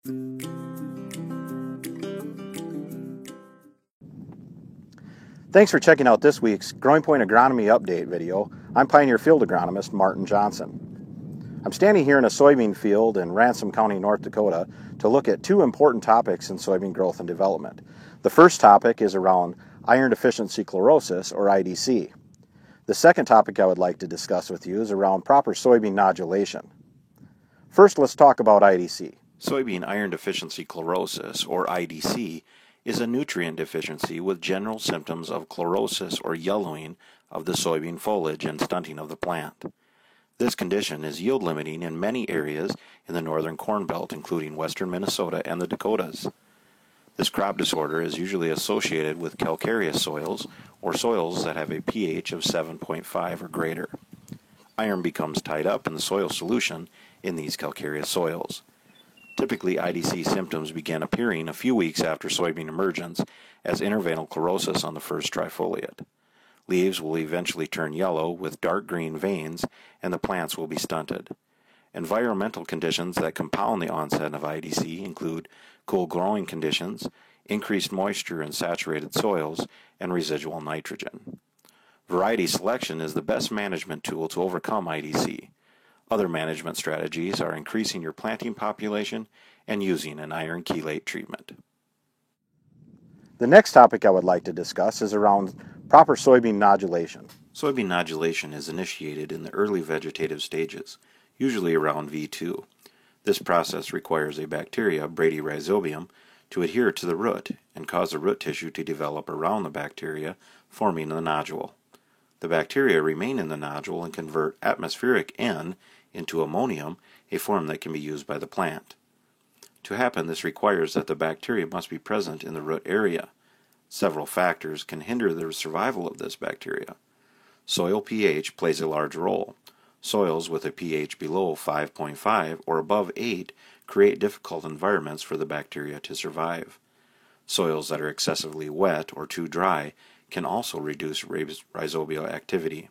Thanks for checking out this week's Growing Point Agronomy Update video. I'm Pioneer Field Agronomist Martin Johnson. I'm standing here in a soybean field in Ransom County, North Dakota to look at two important topics in soybean growth and development. The first topic is around iron deficiency chlorosis, or IDC. The second topic I would like to discuss with you is around proper soybean nodulation. First, let's talk about IDC. Soybean iron deficiency chlorosis, or IDC, is a nutrient deficiency with general symptoms of chlorosis or yellowing of the soybean foliage and stunting of the plant. This condition is yield limiting in many areas in the northern Corn Belt, including western Minnesota and the Dakotas. This crop disorder is usually associated with calcareous soils or soils that have a pH of 7.5 or greater. Iron becomes tied up in the soil solution in these calcareous soils. Typically, IDC symptoms begin appearing a few weeks after soybean emergence as interveinal chlorosis on the first trifoliate. Leaves will eventually turn yellow with dark green veins, and the plants will be stunted. Environmental conditions that compound the onset of IDC include cool growing conditions, increased moisture in saturated soils, and residual nitrogen. Variety selection is the best management tool to overcome IDC. Other management strategies are increasing your planting population and using an iron chelate treatment. The next topic I would like to discuss is around proper soybean nodulation. Soybean nodulation is initiated in the early vegetative stages, usually around V2. This process requires a bacteria, Bradyrhizobium, to adhere to the root and cause the root tissue to develop around the bacteria, forming the nodule. The bacteria remain in the nodule and convert atmospheric N into ammonium, a form that can be used by the plant. To happen, this requires that the bacteria must be present in the root area. Several factors can hinder the survival of this bacteria. Soil pH plays a large role. Soils with a pH below 5.5 or above 8 create difficult environments for the bacteria to survive. Soils that are excessively wet or too dry can also reduce rhizobial activity.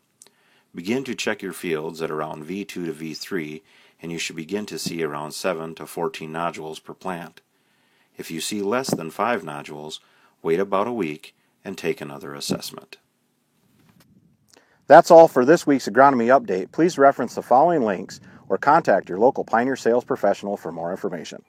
Begin to check your fields at around V2 to V3, and you should begin to see around 7 to 14 nodules per plant. If you see less than 5 nodules, wait about a week and take another assessment. That's all for this week's Agronomy Update. Please reference the following links or contact your local Pioneer sales professional for more information.